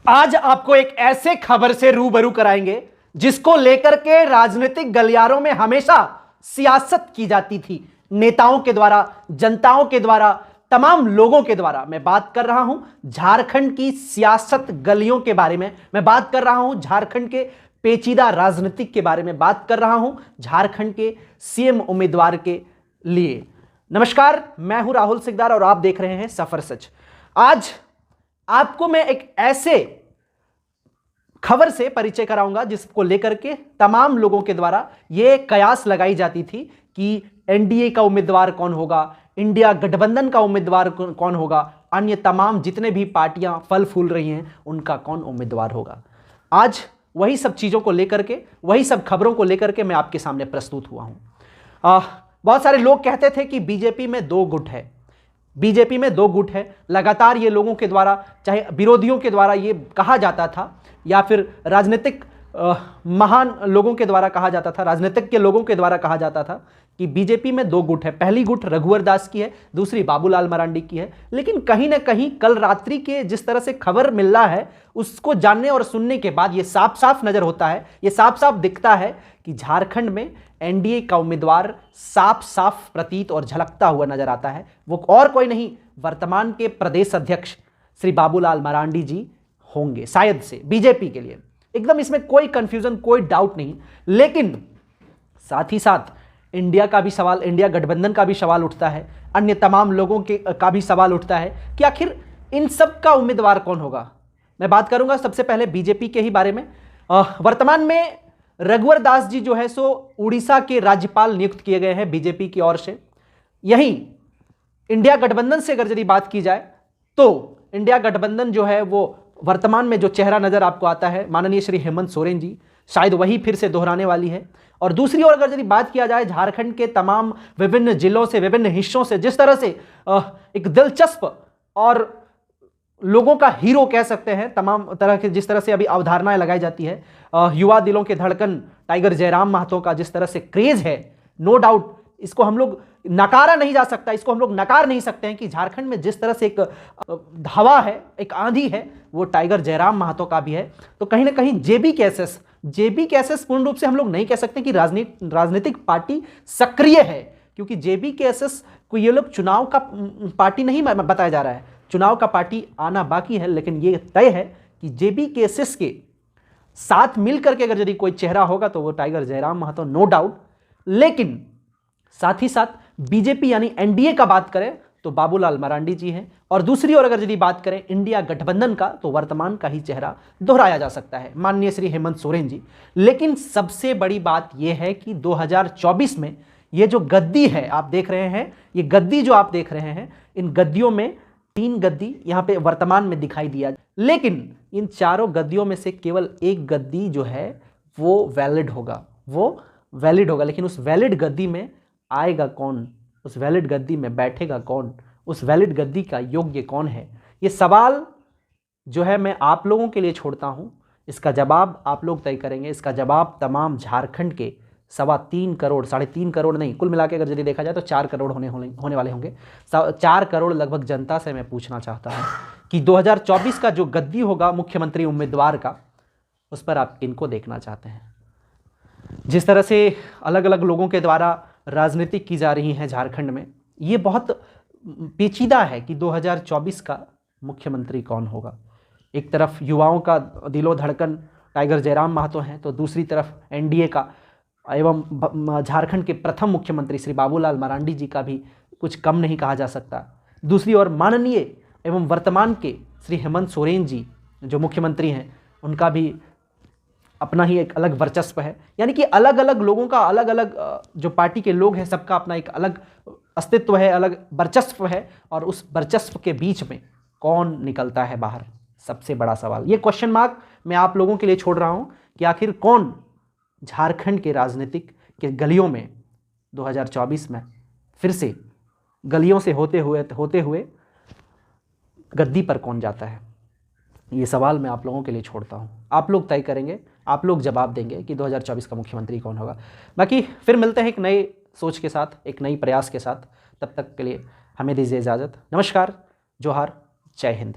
आज आपको एक ऐसे खबर से रूबरू कराएंगे जिसको लेकर के राजनीतिक गलियारों में हमेशा सियासत की जाती थी, नेताओं के द्वारा, जनताओं के द्वारा, तमाम लोगों के द्वारा। मैं बात कर रहा हूं झारखंड की सियासत गलियों के बारे में, मैं बात कर रहा हूं झारखंड के पेचीदा राजनीतिक के बारे में, बात कर रहा हूं झारखंड के सीएम उम्मीदवार के लिए। नमस्कार, मैं हूं राहुल सिकदार और आप देख रहे हैं सफर सच। आज आपको मैं एक ऐसे खबर से परिचय कराऊंगा जिसको लेकर के तमाम लोगों के द्वारा यह कयास लगाई जाती थी कि एनडीए का उम्मीदवार कौन होगा, इंडिया गठबंधन का उम्मीदवार कौन होगा, अन्य तमाम जितने भी पार्टियां फल फूल रही हैं उनका कौन उम्मीदवार होगा। आज वही सब चीजों को लेकर के, वही सब खबरों को लेकर के मैं आपके सामने प्रस्तुत हुआ हूं। बहुत सारे लोग कहते थे कि बीजेपी में दो गुट है, बीजेपी में दो गुट है। लगातार ये लोगों के द्वारा, चाहे विरोधियों के द्वारा ये कहा जाता था या फिर राजनीतिक महान लोगों के द्वारा कहा जाता था, राजनीतिक के लोगों के द्वारा कहा जाता था कि बीजेपी में दो गुट है। पहली गुट रघुवर दास की है, दूसरी बाबूलाल मरांडी की है। लेकिन कहीं ना कहीं कल रात्रि के जिस तरह से खबर मिल रहा है उसको जानने और सुनने के बाद ये साफ साफ नजर होता है, ये साफ साफ दिखता है कि झारखंड में एनडीए का उम्मीदवार साफ साफ प्रतीत और झलकता हुआ नजर आता है। वो और कोई नहीं, वर्तमान के प्रदेश अध्यक्ष श्री बाबूलाल मरांडी जी होंगे, शायद से बीजेपी के लिए। एकदम इसमें कोई कंफ्यूजन, कोई डाउट नहीं। लेकिन साथ ही साथ इंडिया का भी सवाल, इंडिया गठबंधन का भी सवाल उठता है, अन्य तमाम लोगों के का भी सवाल उठता है कि आखिर इन सब का उम्मीदवार कौन होगा। मैं बात करूंगा सबसे पहले बीजेपी के ही बारे में। वर्तमान में रघुवर दास जी जो है सो उड़ीसा के राज्यपाल नियुक्त किए गए हैं बीजेपी की ओर से। यहीं इंडिया गठबंधन से अगर यदि बात की जाए तो इंडिया गठबंधन जो है वो वर्तमान में जो चेहरा नजर आपको आता है माननीय श्री हेमंत सोरेन जी, शायद वही फिर से दोहराने वाली है। और दूसरी ओर अगर यदि बात किया जाए झारखंड के तमाम विभिन्न जिलों से, विभिन्न हिस्सों से जिस तरह से एक दिलचस्प और लोगों का हीरो कह सकते हैं, तमाम तरह के जिस तरह से अभी अवधारणाएं लगाई जाती है, युवा दिलों के धड़कन टाइगर जयराम महतो का जिस तरह से क्रेज है, नो डाउट इसको हम लोग नकारा नहीं जा सकता, इसको हम लोग नकार नहीं सकते हैं कि झारखंड में जिस तरह से एक हवा है, एक आंधी है, वो टाइगर जयराम महतो का भी है। तो कहीं ना कहीं जेबी केसेस पूर्ण रूप से हम लोग नहीं कह सकते कि राजनीतिक पार्टी सक्रिय है, क्योंकि जेबी केसेस को ये लोग चुनाव का पार्टी नहीं बताया जा रहा है, चुनाव का पार्टी आना बाकी है। लेकिन ये तय है कि जेबी केसेस के साथ मिलकर के अगर यदि कोई चेहरा होगा तो वो Tiger Jairam Mahato, no doubt. लेकिन साथ ही साथ बीजेपी यानी एनडीए का बात करें तो बाबूलाल मरांडी जी हैं, और दूसरी ओर अगर यदि बात करें इंडिया गठबंधन का तो वर्तमान का ही चेहरा दोहराया जा सकता है, माननीय श्री हेमंत सोरेन जी। लेकिन सबसे बड़ी बात यह है कि 2024 में ये जो गद्दी है आप देख रहे हैं, ये गद्दी जो आप देख रहे हैं, इन गद्दियों में 3 गद्दी यहां पे वर्तमान में दिखाई दिया, लेकिन इन चारों गद्दियों में से केवल एक गद्दी जो है वो वैलिड होगा, लेकिन उस वैलिड गद्दी में आएगा कौन, उस वैलिड गद्दी में बैठेगा कौन, उस वैलिड गद्दी का योग्य कौन है, ये सवाल जो है मैं आप लोगों के लिए छोड़ता हूं। इसका जवाब आप लोग तय करेंगे। इसका जवाब तमाम झारखंड के 3.25 करोड़, 3.5 करोड़ नहीं, कुल मिला के अगर यदि देखा जाए तो 4 करोड़ होने वाले होंगे, 4 करोड़ लगभग जनता से मैं पूछना चाहता हूं कि 2024 का जो गद्दी होगा मुख्यमंत्री उम्मीदवार का, उस पर आप किनको देखना चाहते हैं। जिस तरह से अलग अलग लोगों के द्वारा राजनीति की जा रही है झारखंड में, ये बहुत पेचीदा है कि 2024 का मुख्यमंत्री कौन होगा। एक तरफ युवाओं का दिलो धड़कन टाइगर जयराम महतो हैं, तो दूसरी तरफ एनडीए का एवं झारखंड के प्रथम मुख्यमंत्री श्री बाबूलाल मरांडी जी का भी कुछ कम नहीं कहा जा सकता। दूसरी ओर माननीय एवं वर्तमान के श्री हेमंत सोरेन जी जो मुख्यमंत्री हैं, उनका भी अपना ही एक अलग वर्चस्व है। यानी कि अलग अलग लोगों का, अलग अलग जो पार्टी के लोग हैं, सबका अपना एक अलग अस्तित्व है, अलग वर्चस्व है, और उस वर्चस्व के बीच में कौन निकलता है बाहर, सबसे बड़ा सवाल। ये क्वेश्चन मार्क मैं आप लोगों के लिए छोड़ रहा हूं कि आखिर कौन झारखंड के राजनीतिक के गलियों में 2024 में फिर से गलियों से होते हुए गद्दी पर कौन जाता है। ये सवाल मैं आप लोगों के लिए छोड़ता हूं, आप लोग तय करेंगे, आप लोग जवाब देंगे कि 2024 का मुख्यमंत्री कौन होगा। बाकी फिर मिलते हैं एक नए सोच के साथ, एक नई प्रयास के साथ। तब तक के लिए हमें दीजिए इजाज़त। नमस्कार, जोहार, जय हिंद।